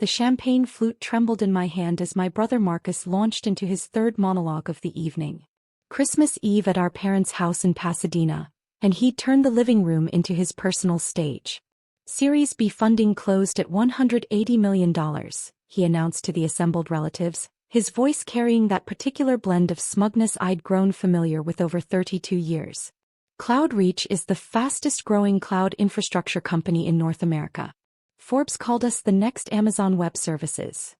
The champagne flute trembled in my hand as my brother Marcus launched into his third monologue of the evening. Christmas Eve at our parents' house in Pasadena, and he'd turned the living room into his personal stage. Series B funding closed at $180 million, he announced to the assembled relatives, his voice carrying that particular blend of smugness I'd grown familiar with over 32 years. CloudReach is the fastest-growing cloud infrastructure company in North America. Forbes called us the next Amazon Web Services.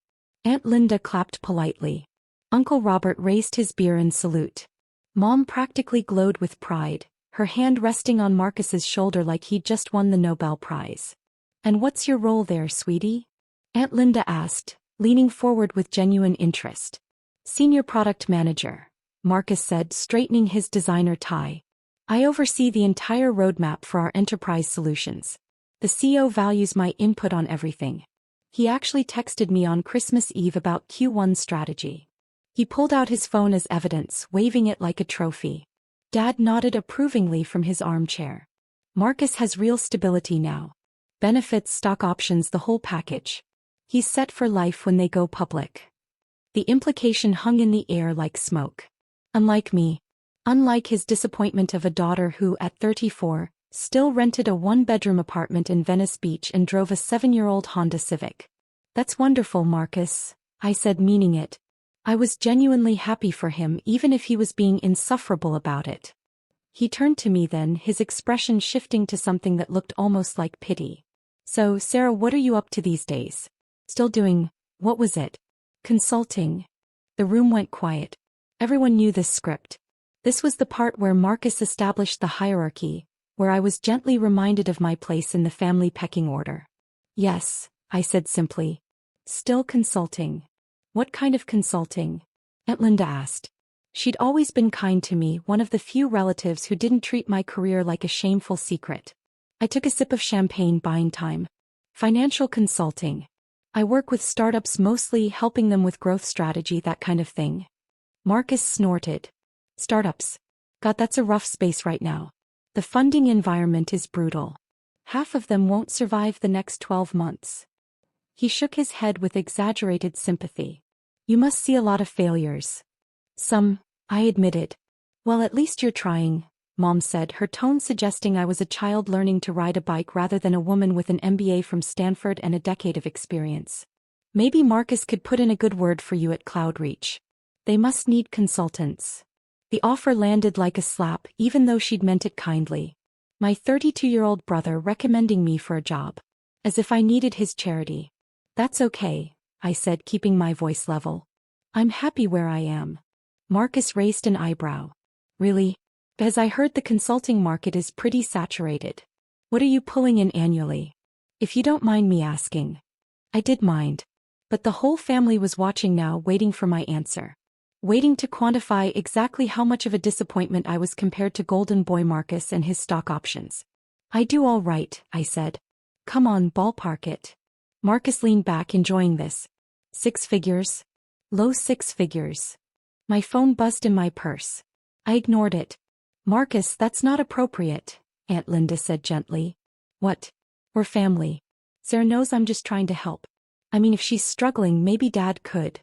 Aunt Linda clapped politely. Uncle Robert raised his beer in salute. Mom practically glowed with pride, her hand resting on Marcus's shoulder like he'd just won the Nobel Prize. "And what's your role there, sweetie?" Aunt Linda asked, leaning forward with genuine interest. "Senior Product Manager," Marcus said, straightening his designer tie. "I oversee the entire roadmap for our enterprise solutions. The CEO values my input on everything. He actually texted me on Christmas Eve about Q1 strategy." He pulled out his phone as evidence, waving it like a trophy. Dad nodded approvingly from his armchair. "Marcus has real stability now. Benefits, stock options, the whole package. He's set for life when they go public." The implication hung in the air like smoke. Unlike me. Unlike his disappointment of a daughter who, at 34, still rented a one-bedroom apartment in Venice Beach and drove a 7-year-old Honda Civic. "That's wonderful, Marcus," I said, meaning it. I was genuinely happy for him even if he was being insufferable about it. He turned to me then, his expression shifting to something that looked almost like pity. "So, Sarah, what are you up to these days? Still doing, what was it? Consulting?" The room went quiet. Everyone knew this script. This was the part where Marcus established the hierarchy, where I was gently reminded of my place in the family pecking order. "Yes," I said simply. "Still consulting." "What kind of consulting?" Aunt Linda asked. She'd always been kind to me, one of the few relatives who didn't treat my career like a shameful secret. I took a sip of champagne, buying time. "Financial consulting. I work with startups, mostly helping them with growth strategy, that kind of thing." Marcus snorted. "Startups? God, that's a rough space right now. The funding environment is brutal. Half of them won't survive the next 12 months. He shook his head with exaggerated sympathy. "You must see a lot of failures." "Some," I admitted. "Well, at least you're trying," Mom said, her tone suggesting I was a child learning to ride a bike rather than a woman with an MBA from Stanford and a decade of experience. "Maybe Marcus could put in a good word for you at CloudReach. They must need consultants." The offer landed like a slap, even though she'd meant it kindly. My 32-year-old brother recommending me for a job. As if I needed his charity. "That's okay," I said, keeping my voice level. "I'm happy where I am." Marcus raised an eyebrow. "Really? Because I heard the consulting market is pretty saturated. What are you pulling in annually? If you don't mind me asking." I did mind. But the whole family was watching now, waiting for my answer. Waiting to quantify exactly how much of a disappointment I was compared to Golden Boy Marcus and his stock options. "I do all right," I said. "Come on, ballpark it." Marcus leaned back, enjoying this. "6 figures? Low 6 figures." My phone buzzed in my purse. I ignored it. "Marcus, that's not appropriate," Aunt Linda said gently. "What? We're family. Sarah knows I'm just trying to help. I mean, if she's struggling, maybe Dad could."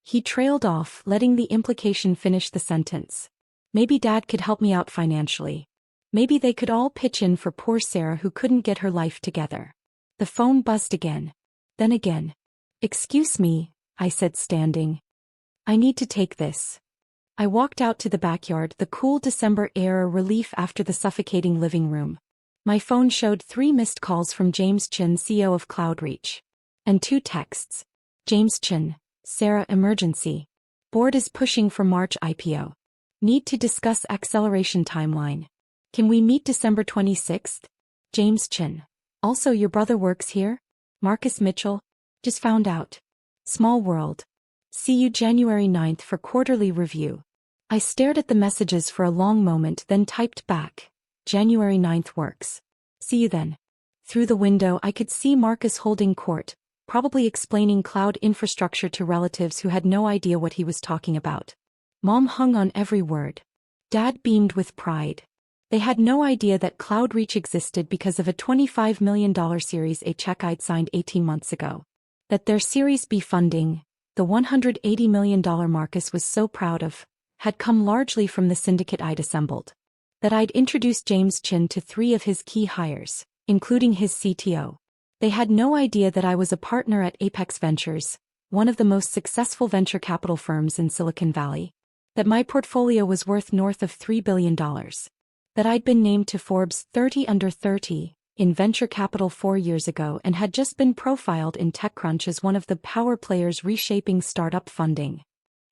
He trailed off, letting the implication finish the sentence. Maybe Dad could help me out financially. Maybe they could all pitch in for poor Sarah who couldn't get her life together. The phone buzzed again. Then again. "Excuse me," I said, standing. "I need to take this." I walked out to the backyard, the cool December air a relief after the suffocating living room. My phone showed 3 missed calls from James Chin, CEO of CloudReach. And 2 texts. James Chin. "Sarah, emergency. Board is pushing for March IPO. Need to discuss acceleration timeline. Can we meet December 26th? James Chin. Also, your brother works here? Marcus Mitchell. Just found out. Small world. See you January 9th for quarterly review." I stared at the messages for a long moment, then typed back. "January 9th works. See you then." Through the window I could see Marcus holding court, probably explaining cloud infrastructure to relatives who had no idea what he was talking about. Mom hung on every word. Dad beamed with pride. They had no idea that CloudReach existed because of a $25 million Series A check I'd signed 18 months ago. That their Series B funding, the $180 million Marcus was so proud of, had come largely from the syndicate I'd assembled. That I'd introduced James Chin to 3 of his key hires, including his CTO. They had no idea that I was a partner at Apex Ventures, one of the most successful venture capital firms in Silicon Valley. That my portfolio was worth north of $3 billion. That I'd been named to Forbes 30 Under 30 in venture capital 4 years ago and had just been profiled in TechCrunch as one of the power players reshaping startup funding.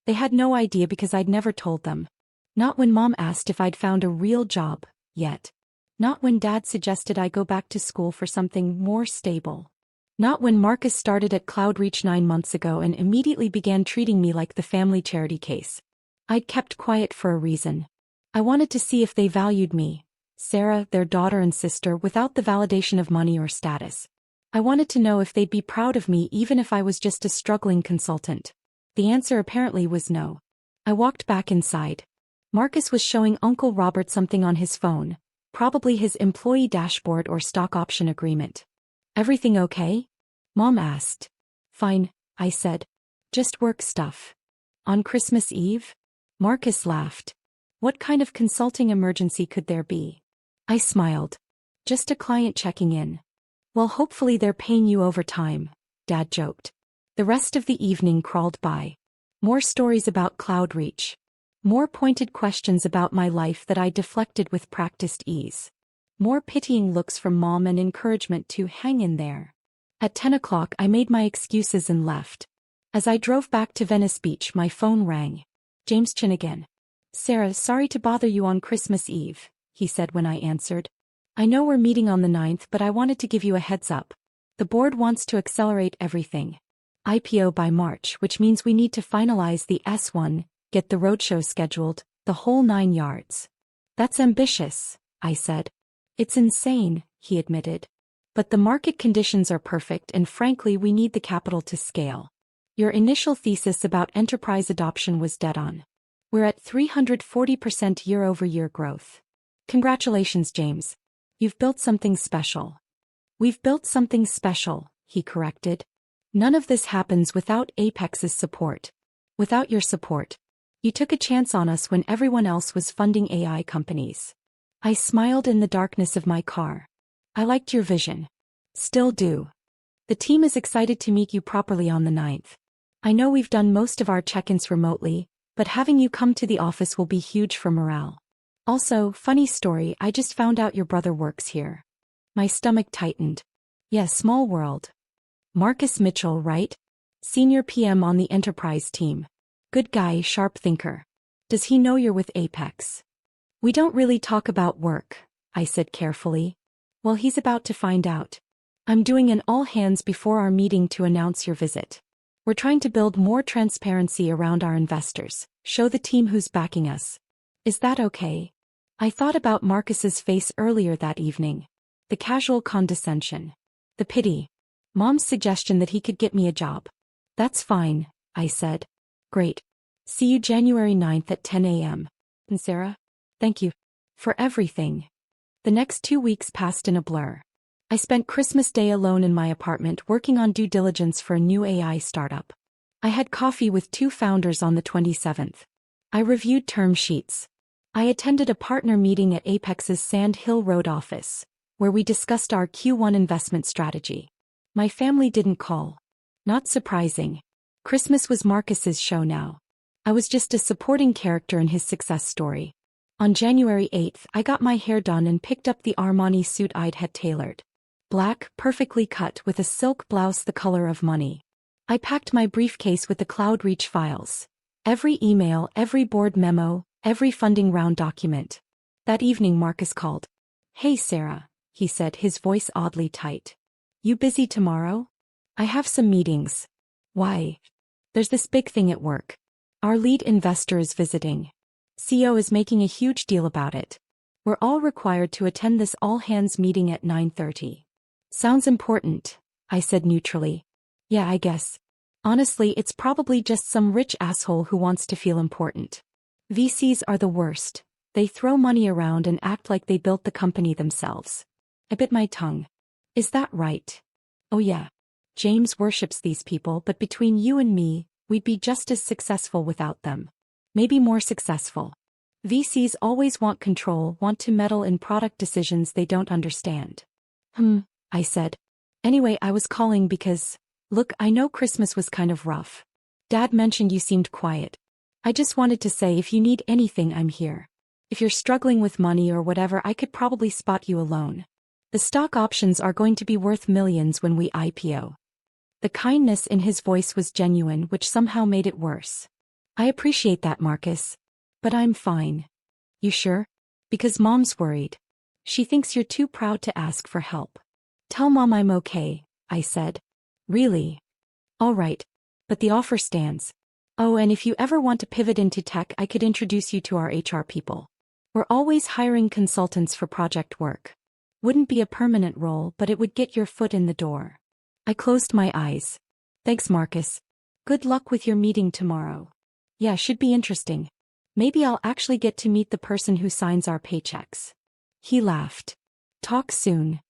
They had no idea because I'd never told them. Not when Mom asked if I'd found a real job yet. Not when Dad suggested I go back to school for something more stable. Not when Marcus started at CloudReach 9 months ago and immediately began treating me like the family charity case. I'd kept quiet for a reason. I wanted to see if they valued me, Sarah, their daughter and sister, without the validation of money or status. I wanted to know if they'd be proud of me even if I was just a struggling consultant. The answer apparently was no. I walked back inside. Marcus was showing Uncle Robert something on his phone, probably his employee dashboard or stock option agreement. "Everything okay?" Mom asked. "Fine," I said. "Just work stuff." "On Christmas Eve?" Marcus laughed. "What kind of consulting emergency could there be?" I smiled. "Just a client checking in." "Well, hopefully they're paying you overtime," Dad joked. The rest of the evening crawled by. More stories about CloudReach. More pointed questions about my life that I deflected with practiced ease. More pitying looks from Mom and encouragement to hang in there. At 10 o'clock I made my excuses and left. As I drove back to Venice Beach my phone rang. James Chin again. "Sarah, sorry to bother you on Christmas Eve," he said when I answered. "I know we're meeting on the 9th, but I wanted to give you a heads up. The board wants to accelerate everything. IPO by March, which means we need to finalize the S1, get the roadshow scheduled, the whole 9 yards." "That's ambitious," I said. "It's insane," he admitted. "But the market conditions are perfect and frankly we need the capital to scale. Your initial thesis about enterprise adoption was dead on. We're at 340% year-over-year growth. Congratulations, James. You've built something special." "We've built something special," he corrected. "None of this happens without Apex's support. Without your support. You took a chance on us when everyone else was funding AI companies." I smiled in the darkness of my car. "I liked your vision. Still do. The team is excited to meet you properly on the 9th. I know we've done most of our check-ins remotely, but having you come to the office will be huge for morale. Also, funny story, I just found out your brother works here." My stomach tightened. "Yeah, small world. Marcus Mitchell, right? Senior PM on the enterprise team. Good guy, sharp thinker. Does he know you're with Apex?" "We don't really talk about work," I said carefully. "Well, he's about to find out. I'm doing an all-hands before our meeting to announce your visit. We're trying to build more transparency around our investors, show the team who's backing us. Is that okay?" I thought about Marcus's face earlier that evening. The casual condescension. The pity. Mom's suggestion that he could get me a job. "That's fine," I said. "Great. See you January 9th at 10 a.m. And Sarah? Thank you. For everything." The next 2 weeks passed in a blur. I spent Christmas Day alone in my apartment working on due diligence for a new AI startup. I had coffee with 2 founders on the 27th. I reviewed term sheets. I attended a partner meeting at Apex's Sand Hill Road office, where we discussed our Q1 investment strategy. My family didn't call. Not surprising. Christmas was Marcus's show now. I was just a supporting character in his success story. On January 8th, I got my hair done and picked up the Armani suit I'd had tailored. Black, perfectly cut with a silk blouse the color of money. I packed my briefcase with the CloudReach files. Every email, every board memo, every funding round document. That evening Marcus called. "Hey Sarah," he said, his voice oddly tight. "You busy tomorrow?" "I have some meetings." "Why?" "There's this big thing at work. Our lead investor is visiting. CEO is making a huge deal about it. We're all required to attend this all-hands meeting at 9:30. "Sounds important," I said neutrally. "Yeah, I guess. Honestly, it's probably just some rich asshole who wants to feel important. VCs are the worst. They throw money around and act like they built the company themselves." I bit my tongue. "Is that right?" "Oh yeah. James worships these people, but between you and me, we'd be just as successful without them. Maybe more successful. VCs always want control, want to meddle in product decisions they don't understand. I said. Anyway, I was calling because, look, I know Christmas was kind of rough. Dad mentioned you seemed quiet. I just wanted to say if you need anything, I'm here. If you're struggling with money or whatever, I could probably spot you a loan. The stock options are going to be worth millions when we IPO. The kindness in his voice was genuine, which somehow made it worse. I appreciate that, Marcus. But I'm fine. You sure? Because Mom's worried. She thinks you're too proud to ask for help. Tell Mom I'm okay, I said. Really? All right. But the offer stands. Oh, and if you ever want to pivot into tech, I could introduce you to our HR people. We're always hiring consultants for project work. Wouldn't be a permanent role, but it would get your foot in the door. I closed my eyes. Thanks, Marcus. Good luck with your meeting tomorrow. Yeah, should be interesting. Maybe I'll actually get to meet the person who signs our paychecks. He laughed. Talk soon.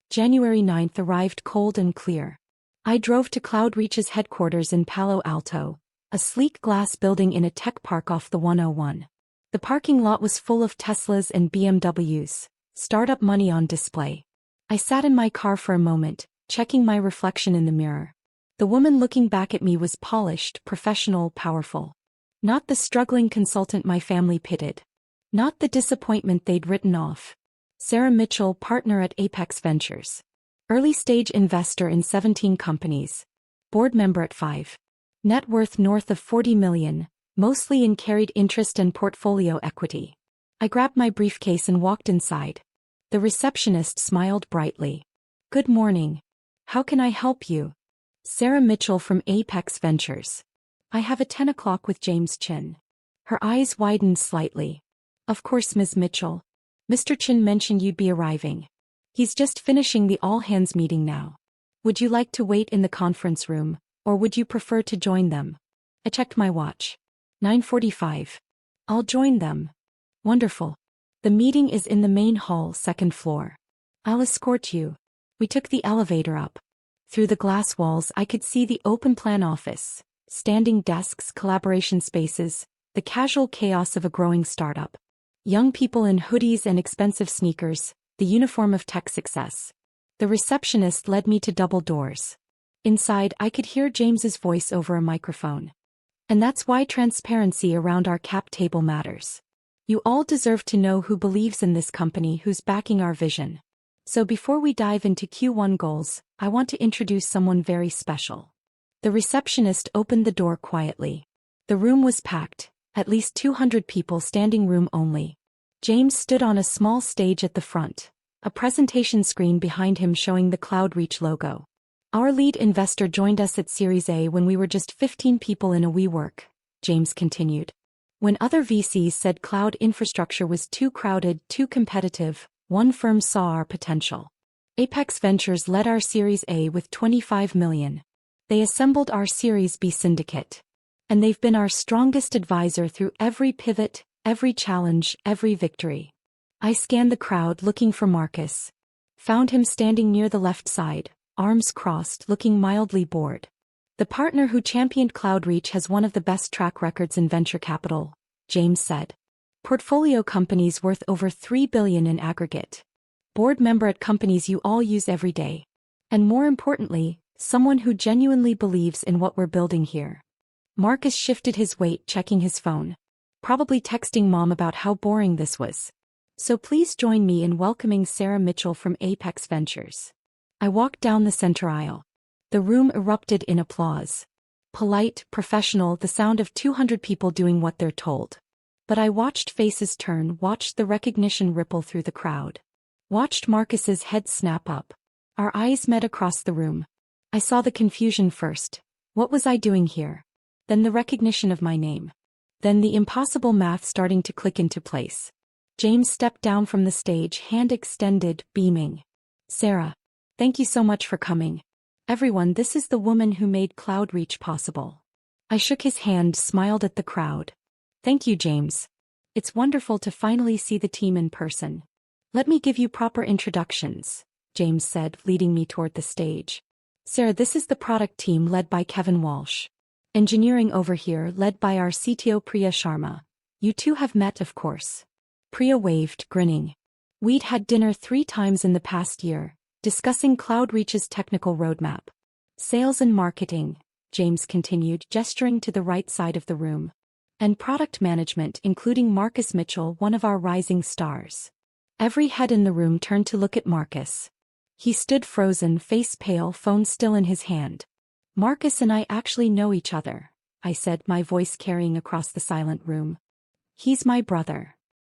January 9th arrived cold and clear. I drove to CloudReach's headquarters in Palo Alto, a sleek glass building in a tech park off the 101. The parking lot was full of Teslas and BMWs, startup money on display. I sat in my car for a moment, checking my reflection in the mirror. The woman looking back at me was polished, professional, powerful. Not the struggling consultant my family pitied. Not the disappointment they'd written off. Sarah Mitchell, partner at Apex Ventures. Early-stage investor in 17 companies. Board member at 5. Net worth north of 40 million, mostly in carried interest and portfolio equity. I grabbed my briefcase and walked inside. The receptionist smiled brightly. Good morning. How can I help you? Sarah Mitchell from Apex Ventures. I have a 10 o'clock with James Chin. Her eyes widened slightly. Of course, Ms. Mitchell. Mr. Chin mentioned you'd be arriving. He's just finishing the all-hands meeting now. Would you like to wait in the conference room, or would you prefer to join them? I checked my watch. 9:45. I'll join them. Wonderful. The meeting is in the main hall, second floor. I'll escort you. We took the elevator up. Through the glass walls I could see the open-plan office, standing desks, collaboration spaces, the casual chaos of a growing startup. Young people in hoodies and expensive sneakers, the uniform of tech success. The receptionist led me to double doors. Inside I could hear James's voice over a microphone. And that's why transparency around our cap table matters. You all deserve to know who believes in this company, who's backing our vision. So before we dive into Q1 goals, I want to introduce someone very special. The receptionist opened the door quietly. The room was packed, at least 200 people, standing room only. James stood on a small stage at the front, a presentation screen behind him showing the CloudReach logo. Our lead investor joined us at Series A when we were just 15 people in a WeWork, James continued. When other VCs said cloud infrastructure was too crowded, too competitive, one firm saw our potential. Apex Ventures led our Series A with 25 million. They assembled our Series B syndicate. And they've been our strongest advisor through every pivot, every challenge, every victory. I scanned the crowd looking for Marcus. Found him standing near the left side, arms crossed, looking mildly bored. The partner who championed CloudReach has one of the best track records in venture capital, James said. Portfolio companies worth over $3 billion in aggregate. Board member at companies you all use every day. And more importantly, someone who genuinely believes in what we're building here. Marcus shifted his weight, checking his phone. Probably texting Mom about how boring this was. So please join me in welcoming Sarah Mitchell from Apex Ventures. I walked down the center aisle. The room erupted in applause. Polite, professional, the sound of 200 people doing what they're told. But I watched faces turn, watched the recognition ripple through the crowd. Watched Marcus's head snap up. Our eyes met across the room. I saw the confusion first. What was I doing here? Then the recognition of my name. Then the impossible math starting to click into place. James stepped down from the stage, hand extended, beaming. Sarah. Thank you so much for coming. Everyone, this is the woman who made CloudReach possible. I shook his hand, smiled at the crowd. Thank you, James. It's wonderful to finally see the team in person. Let me give you proper introductions, James said, leading me toward the stage. Sarah, this is the product team led by Kevin Walsh. Engineering over here led by our CTO Priya Sharma. You two have met, of course. Priya waved, grinning. We'd had dinner 3 times in the past year, discussing CloudReach's technical roadmap. Sales and marketing, James continued, gesturing to the right side of the room. And product management, including Marcus Mitchell, one of our rising stars. Every head in the room turned to look at Marcus. He stood frozen, face pale, phone still in his hand. Marcus and I actually know each other, I said, my voice carrying across the silent room. He's my brother.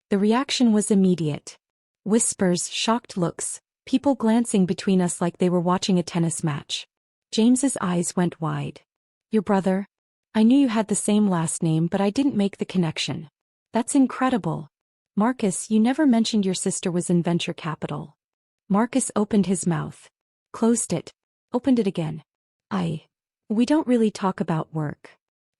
The reaction was immediate. Whispers, shocked looks, people glancing between us like they were watching a tennis match. James's eyes went wide. Your brother? I knew you had the same last name, but I didn't make the connection. That's incredible. Marcus, you never mentioned your sister was in venture capital. Marcus opened his mouth. Closed it. Opened it again. We don't really talk about work.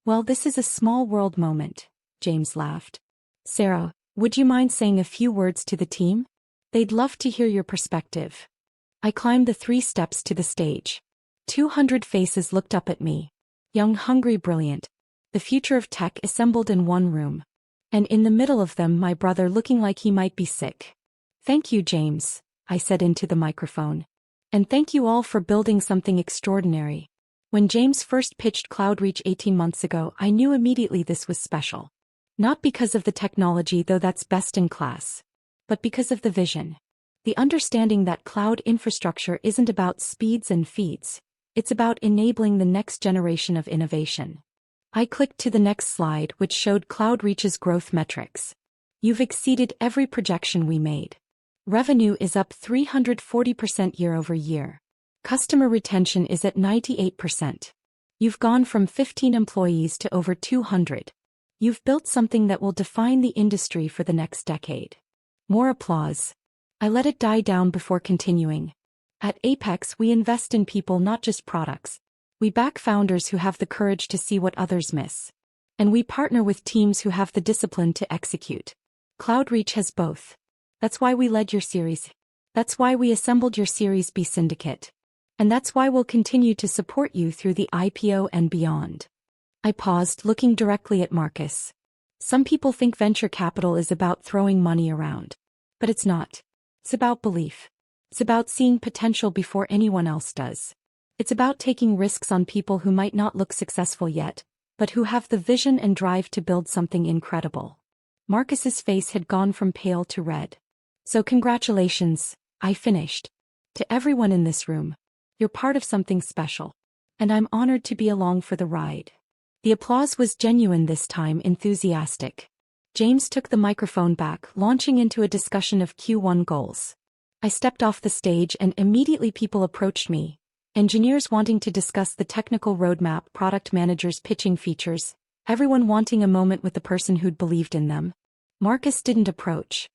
Well, this is a small world moment, James laughed. Sarah, would you mind saying a few words to the team? They'd love to hear your perspective. I climbed the 3 steps to the stage. 200 faces looked up at me. Young, hungry, brilliant. The future of tech assembled in one room. And in the middle of them, my brother looking like he might be sick. Thank you, James, I said into the microphone. And thank you all for building something extraordinary. When James first pitched CloudReach 18 months ago, I knew immediately this was special. Not because of the technology, though that's best in class, but because of the vision. The understanding that cloud infrastructure isn't about speeds and feeds, it's about enabling the next generation of innovation. I clicked to the next slide, which showed CloudReach's growth metrics. You've exceeded every projection we made. Revenue is up 340% year over year. Customer retention is at 98%. You've gone from 15 employees to over 200. You've built something that will define the industry for the next decade. More applause. I let it die down before continuing. At Apex, we invest in people, not just products. We back founders who have the courage to see what others miss. And we partner with teams who have the discipline to execute. CloudReach has both. That's why we led your Series. That's why we assembled your Series B syndicate. And that's why we'll continue to support you through the IPO and beyond. I paused, looking directly at Marcus. Some people think venture capital is about throwing money around. But it's not. It's about belief. It's about seeing potential before anyone else does. It's about taking risks on people who might not look successful yet, but who have the vision and drive to build something incredible. Marcus's face had gone from pale to red. So congratulations, I finished. To everyone in this room. You're part of something special. And I'm honored to be along for the ride. The applause was genuine this time, enthusiastic. James took the microphone back, launching into a discussion of Q1 goals. I stepped off the stage and immediately people approached me. Engineers wanting to discuss the technical roadmap, product managers pitching features, everyone wanting a moment with the person who'd believed in them. Marcus didn't approach.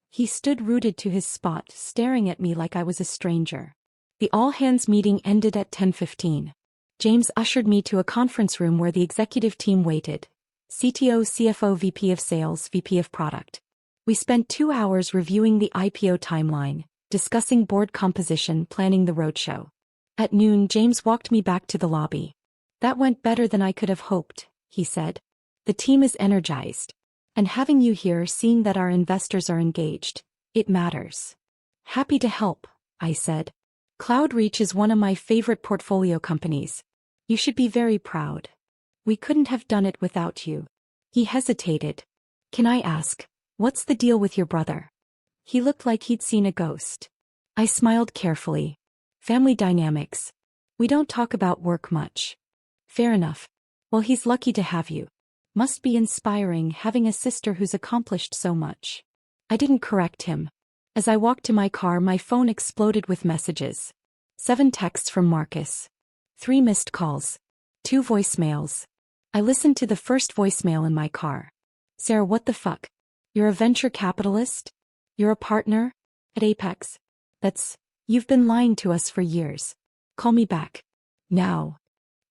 He stood rooted to his spot, staring at me like I was a stranger. The all-hands meeting ended at 10:15. James ushered me to a conference room where the executive team waited. CTO, CFO, VP of Sales, VP of Product. We spent 2 hours reviewing the IPO timeline, discussing board composition, planning the roadshow. At noon, James walked me back to the lobby. That went better than I could have hoped, he said. The team is energized. And having you here, seeing that our investors are engaged, it matters. Happy to help, I said. CloudReach is one of my favorite portfolio companies. You should be very proud. We couldn't have done it without you. He hesitated. Can I ask, what's the deal with your brother? He looked like he'd seen a ghost. I smiled carefully. Family dynamics. We don't talk about work much. Fair enough. Well, he's lucky to have you. Must be inspiring having a sister who's accomplished so much. I didn't correct him. As I walked to my car, my phone exploded with messages. 7 texts from Marcus. 3 missed calls. 2 voicemails. I listened to the first voicemail in my car. Sarah, what the fuck? You're a venture capitalist? You're a partner? At Apex? You've been lying to us for years. Call me back. Now.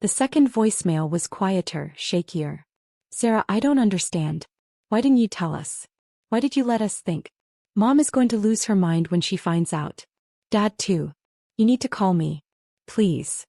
The second voicemail was quieter, shakier. Sarah, I don't understand. Why didn't you tell us? Why did you let us think? Mom is going to lose her mind when she finds out. Dad too. You need to call me. Please.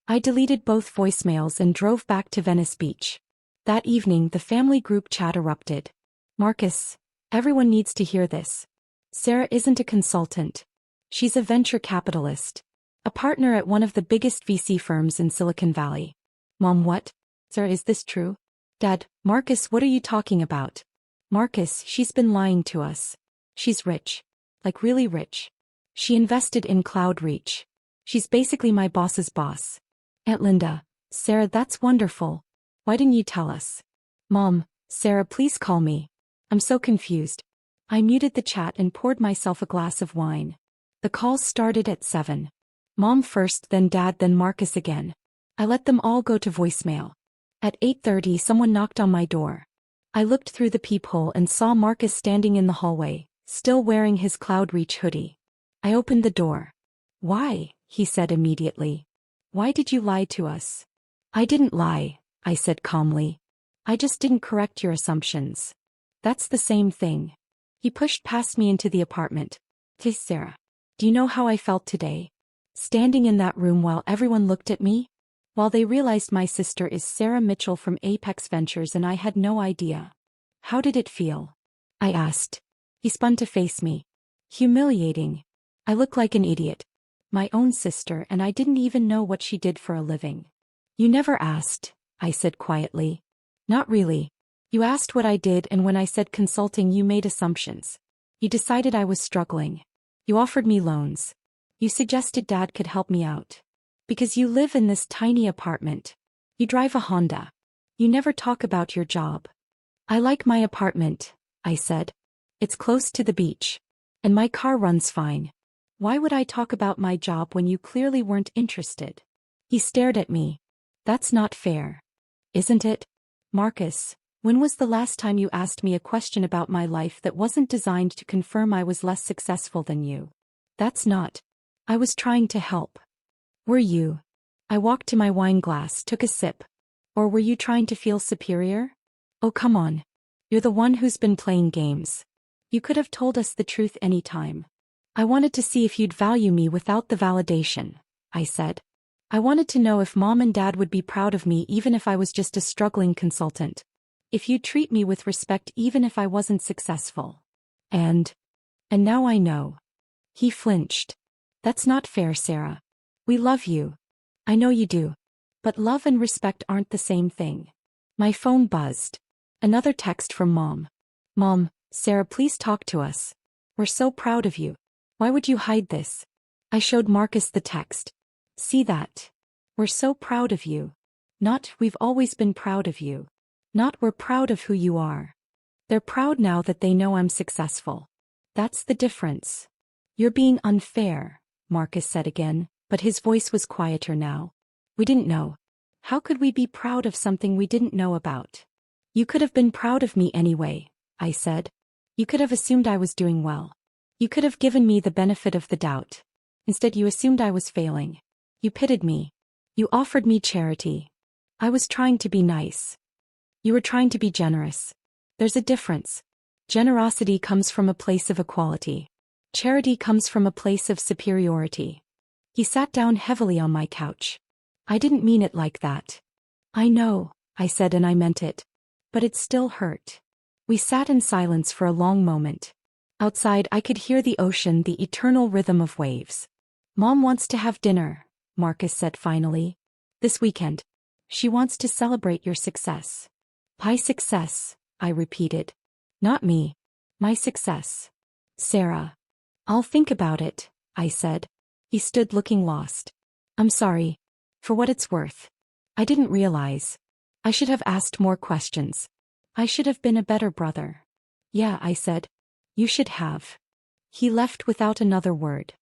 I deleted both voicemails and drove back to Venice Beach. That evening, the family group chat erupted. Marcus, everyone needs to hear this. Sarah isn't a consultant. She's a venture capitalist. A partner at one of the biggest VC firms in Silicon Valley. Mom, what? Sarah, is this true? Dad, Marcus, what are you talking about? Marcus, she's been lying to us. She's rich. Like really rich. She invested in Cloudreach. She's basically my boss's boss. Aunt Linda, Sarah, that's wonderful. Why didn't you tell us? Mom, Sarah, please call me. I'm so confused. I muted the chat and poured myself a glass of wine. The calls started at 7. Mom first, then Dad, then Marcus again. I let them all go to voicemail. At 8:30, someone knocked on my door. I looked through the peephole and saw Marcus standing in the hallway, still wearing his Cloudreach hoodie. I opened the door. Why? He said immediately. Why did you lie to us? I didn't lie, I said calmly. I just didn't correct your assumptions. That's the same thing. He pushed past me into the apartment. Sarah, do you know how I felt today? Standing in that room while everyone looked at me? While they realized my sister is Sarah Mitchell from Apex Ventures and I had no idea. How did it feel? I asked. He spun to face me. Humiliating. I look like an idiot. My own sister, and I didn't even know what she did for a living. You never asked, I said quietly. Not really. You asked what I did, and when I said consulting, you made assumptions. You decided I was struggling. You offered me loans. You suggested Dad could help me out. Because you live in this tiny apartment. You drive a Honda. You never talk about your job. I like my apartment, I said. It's close to the beach. And my car runs fine. Why would I talk about my job when you clearly weren't interested? He stared at me. That's not fair. Isn't it? Marcus, when was the last time you asked me a question about my life that wasn't designed to confirm I was less successful than you? That's not. I was trying to help. Were you? I walked to my wine glass, took a sip. Or were you trying to feel superior? Oh, come on. You're the one who's been playing games. You could have told us the truth any time. I wanted to see if you'd value me without the validation, I said. I wanted to know if Mom and Dad would be proud of me even if I was just a struggling consultant. If you'd treat me with respect even if I wasn't successful. And now I know. He flinched. That's not fair, Sarah. We love you. I know you do. But love and respect aren't the same thing. My phone buzzed. Another text from Mom. Mom, Sarah, please talk to us. We're so proud of you. Why would you hide this? I showed Marcus the text. See that? We're so proud of you. Not, we've always been proud of you. Not, we're proud of who you are. They're proud now that they know I'm successful. That's the difference. You're being unfair, Marcus said again, but his voice was quieter now. We didn't know. How could we be proud of something we didn't know about? You could have been proud of me anyway, I said. You could have assumed I was doing well. You could have given me the benefit of the doubt. Instead, you assumed I was failing. You pitied me. You offered me charity. I was trying to be nice. You were trying to be generous. There's a difference. Generosity comes from a place of equality. Charity comes from a place of superiority. He sat down heavily on my couch. I didn't mean it like that. I know, I said, and I meant it. But it still hurt. We sat in silence for a long moment. Outside, I could hear the ocean, the eternal rhythm of waves. Mom wants to have dinner, Marcus said finally. This weekend. She wants to celebrate your success. My success, I repeated. Not me. My success. Sarah. I'll think about it, I said. He stood looking lost. I'm sorry. For what it's worth. I didn't realize. I should have asked more questions. I should have been a better brother. Yeah, I said. You should have. He left without another word.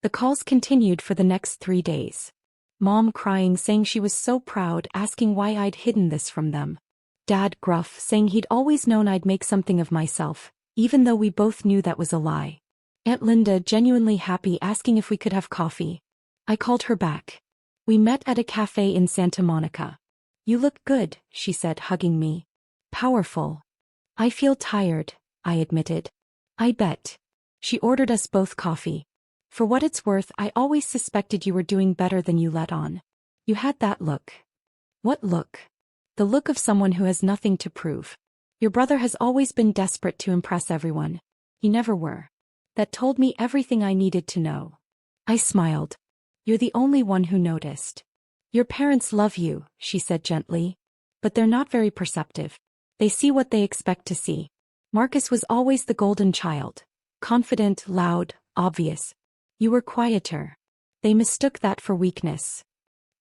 The calls continued for the next 3 days. Mom crying, saying she was so proud, asking why I'd hidden this from them. Dad gruff, saying he'd always known I'd make something of myself, even though we both knew that was a lie. Aunt Linda genuinely happy, asking if we could have coffee. I called her back. We met at a cafe in Santa Monica. You look good, she said, hugging me. Powerful. I feel tired, I admitted. I bet. She ordered us both coffee. For what it's worth, I always suspected you were doing better than you let on. You had that look. What look? The look of someone who has nothing to prove. Your brother has always been desperate to impress everyone. You never were. That told me everything I needed to know. I smiled. You're the only one who noticed. Your parents love you, she said gently. But they're not very perceptive. They see what they expect to see. Marcus was always the golden child. Confident, loud, obvious. You were quieter. They mistook that for weakness.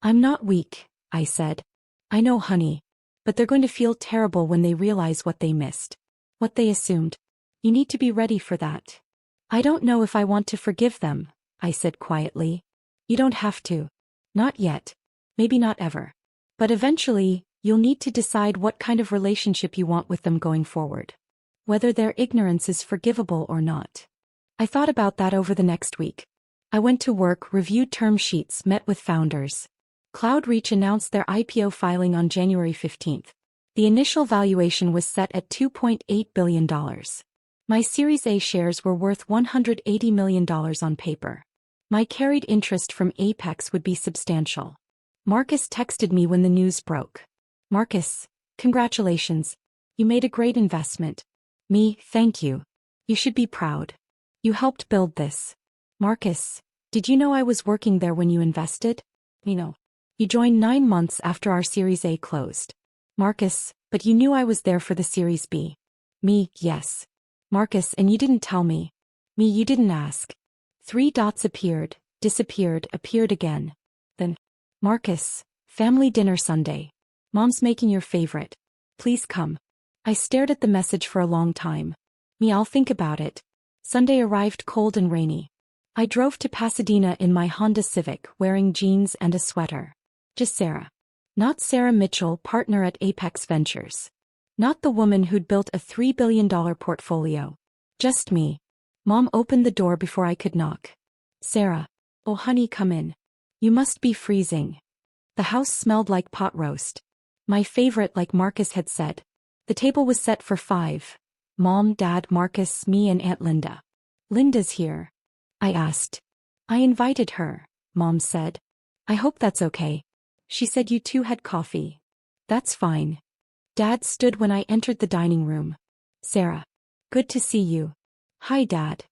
I'm not weak, I said. I know, honey. But they're going to feel terrible when they realize what they missed. What they assumed. You need to be ready for that. I don't know if I want to forgive them, I said quietly. You don't have to. Not yet. Maybe not ever. But eventually, you'll need to decide what kind of relationship you want with them going forward. Whether their ignorance is forgivable or not. I thought about that over the next week. I went to work, reviewed term sheets, met with founders. CloudReach announced their IPO filing on January 15th. The initial valuation was set at $2.8 billion. My Series A shares were worth $180 million on paper. My carried interest from Apex would be substantial. Marcus texted me when the news broke. Marcus, congratulations. You made a great investment. Me, thank you. You should be proud. You helped build this. Marcus, did you know I was working there when you invested? You joined 9 months after our Series A closed. Marcus, but you knew I was there for the Series B. Me, yes. Marcus, and you didn't tell me. Me, you didn't ask. 3 dots appeared, disappeared, appeared again. Then, Marcus, family dinner Sunday. Mom's making your favorite. Please come. I stared at the message for a long time. Me, I'll think about it. Sunday arrived cold and rainy. I drove to Pasadena in my Honda Civic, wearing jeans and a sweater. Just Sarah. Not Sarah Mitchell, partner at Apex Ventures. Not the woman who'd built a $3 billion portfolio. Just me. Mom opened the door before I could knock. Sarah. Oh honey, come in. You must be freezing. The house smelled like pot roast. My favorite, like Marcus had said. The table was set for 5. Mom, Dad, Marcus, me and Aunt Linda. Linda's here. I asked. I invited her, Mom said. I hope that's okay. She said you two had coffee. That's fine. Dad stood when I entered the dining room. Sarah. Good to see you. Hi, Dad.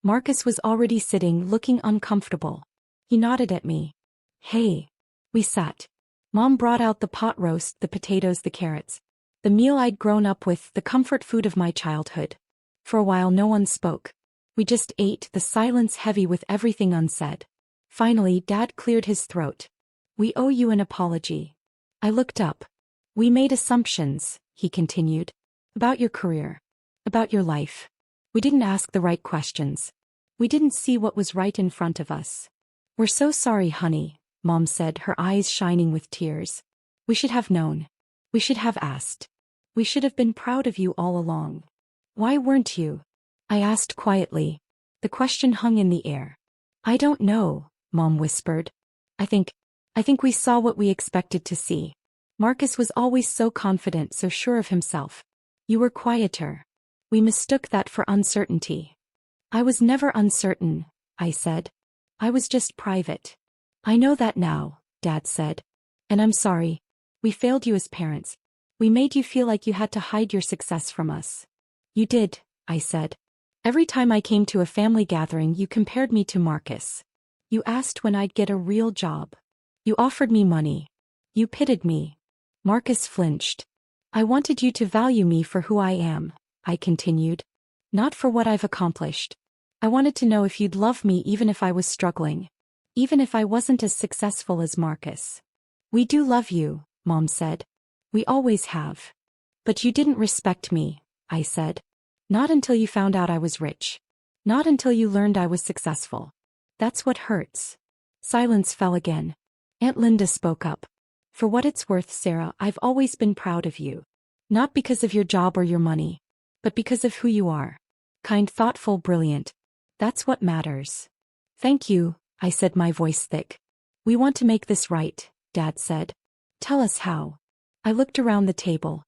Marcus was already sitting, looking uncomfortable. He nodded at me. Hey. We sat. Mom brought out the pot roast, the potatoes, the carrots. The meal I'd grown up with, the comfort food of my childhood. For a while no one spoke. We just ate, the silence heavy with everything unsaid. Finally, Dad cleared his throat. We owe you an apology. I looked up. We made assumptions, he continued. About your career. About your life. We didn't ask the right questions. We didn't see what was right in front of us. We're so sorry, honey, Mom said, her eyes shining with tears. We should have known. We should have asked. We should have been proud of you all along. Why weren't you? I asked quietly. The question hung in the air. I don't know, Mom whispered. I think we saw what we expected to see. Marcus was always so confident, so sure of himself. You were quieter. We mistook that for uncertainty. I was never uncertain, I said. I was just private. I know that now, Dad said. And I'm sorry. We failed you as parents. We made you feel like you had to hide your success from us. You did, I said. Every time I came to a family gathering, you compared me to Marcus. You asked when I'd get a real job. You offered me money. You pitted me. Marcus flinched. I wanted you to value me for who I am, I continued. Not for what I've accomplished. I wanted to know if you'd love me even if I was struggling. Even if I wasn't as successful as Marcus. We do love you, Mom said. We always have. But you didn't respect me, I said. Not until you found out I was rich. Not until you learned I was successful. That's what hurts. Silence fell again. Aunt Linda spoke up. For what it's worth, Sarah, I've always been proud of you. Not because of your job or your money. But because of who you are. Kind, thoughtful, brilliant. That's what matters. Thank you, I said, my voice thick. We want to make this right, Dad said. Tell us how. I looked around the table.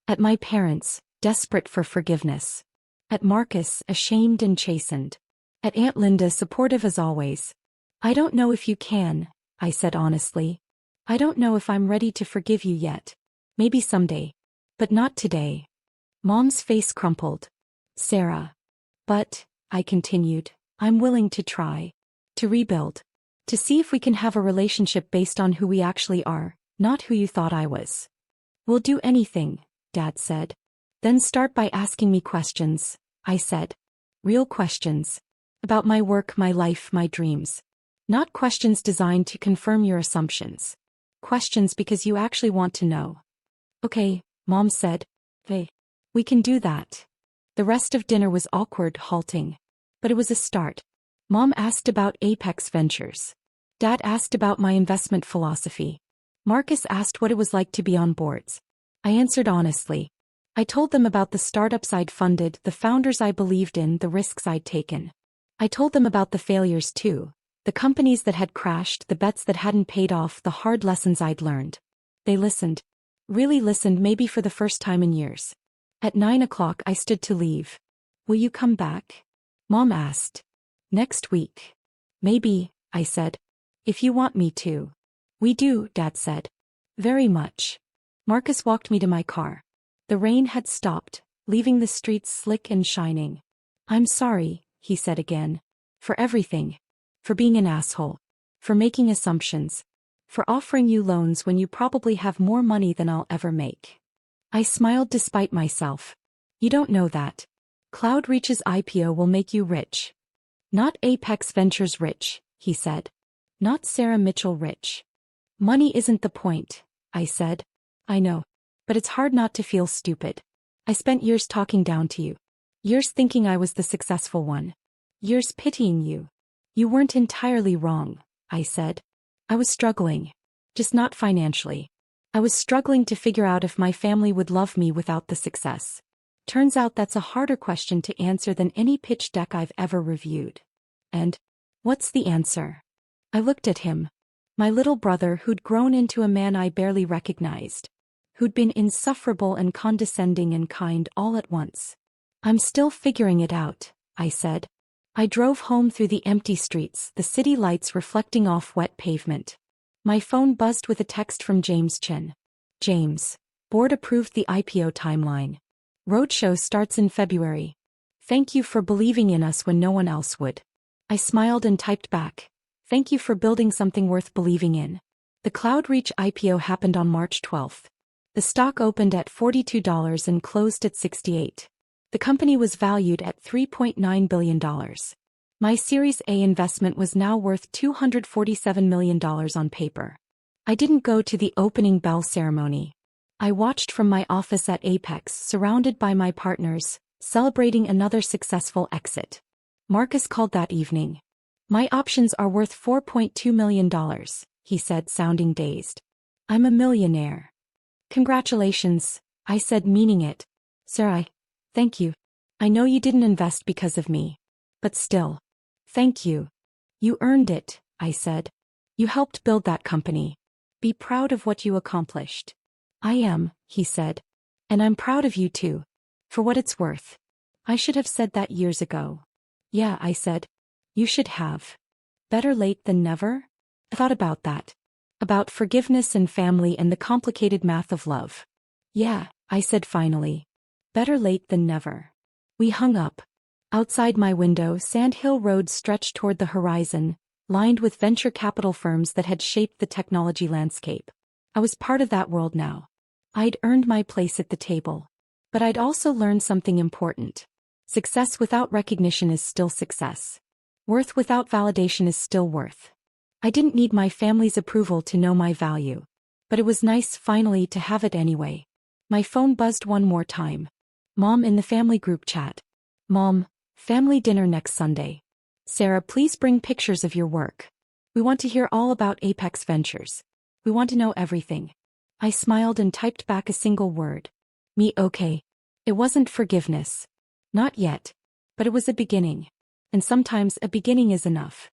At my parents, desperate for forgiveness. At Marcus, ashamed and chastened. At Aunt Linda, supportive as always. I don't know if you can, I said honestly. I don't know if I'm ready to forgive you yet. Maybe someday. But not today. Mom's face crumpled. Sarah. But, I continued, I'm willing to try. To rebuild. To see if we can have a relationship based on who we actually are, not who you thought I was. We'll do anything, Dad said. Then start by asking me questions, I said. Real questions. About my work, my life, my dreams. Not questions designed to confirm your assumptions. Questions because you actually want to know. Okay, Mom said. Hey. We can do that. The rest of dinner was awkward, halting. But it was a start. Mom asked about Apex Ventures. Dad asked about my investment philosophy. Marcus asked what it was like to be on boards. I answered honestly. I told them about the startups I'd funded, the founders I believed in, the risks I'd taken. I told them about the failures too. The companies that had crashed, the bets that hadn't paid off, the hard lessons I'd learned. They listened. Really listened, maybe for the first time in years. At 9 o'clock I stood to leave. Will you come back? Mom asked. Next week. Maybe, I said. If you want me to. We do, Dad said. Very much. Marcus walked me to my car. The rain had stopped, leaving the streets slick and shining. I'm sorry, he said again. For everything. For being an asshole. For making assumptions. For offering you loans when you probably have more money than I'll ever make. I smiled despite myself. You don't know that. Cloudreach's IPO will make you rich. Not Apex Ventures rich, he said. Not Sarah Mitchell rich. Money isn't the point, I said. I know. But it's hard not to feel stupid. I spent years talking down to you. Years thinking I was the successful one. Years pitying you. You weren't entirely wrong, I said. I was struggling. Just not financially. I was struggling to figure out if my family would love me without the success. Turns out that's a harder question to answer than any pitch deck I've ever reviewed. And, what's the answer? I looked at him. My little brother who'd grown into a man I barely recognized. Who'd been insufferable and condescending and kind all at once. I'm still figuring it out, I said. I drove home through the empty streets, the city lights reflecting off wet pavement. My phone buzzed with a text from James Chen. James. Board approved the IPO timeline. Roadshow starts in February. Thank you for believing in us when no one else would. I smiled and typed back. Thank you for building something worth believing in. The Cloudreach IPO happened on March 12th. The stock opened at $42 and closed at $68. The company was valued at $3.9 billion. My Series A investment was now worth $247 million on paper. I didn't go to the opening bell ceremony. I watched from my office at Apex, surrounded by my partners, celebrating another successful exit. Marcus called that evening. My options are worth $4.2 million, he said, sounding dazed. I'm a millionaire. Congratulations, I said, meaning it. Sir, thank you. I know you didn't invest because of me. But still. Thank you. You earned it, I said. You helped build that company. Be proud of what you accomplished. I am, he said. And I'm proud of you too. For what it's worth. I should have said that years ago. Yeah, I said. You should have. Better late than never? I thought about that. About forgiveness and family and the complicated math of love. Yeah, I said finally. Better late than never. We hung up. Outside my window, Sand Hill Road stretched toward the horizon, lined with venture capital firms that had shaped the technology landscape. I was part of that world now. I'd earned my place at the table. But I'd also learned something important. Success without recognition is still success. Worth without validation is still worth. I didn't need my family's approval to know my value. But it was nice finally to have it anyway. My phone buzzed one more time. Mom in the family group chat. Mom, family dinner next Sunday. Sarah, please bring pictures of your work. We want to hear all about Apex Ventures. We want to know everything. I smiled and typed back a single word. Me okay. It wasn't forgiveness. Not yet. But it was a beginning. And sometimes a beginning is enough.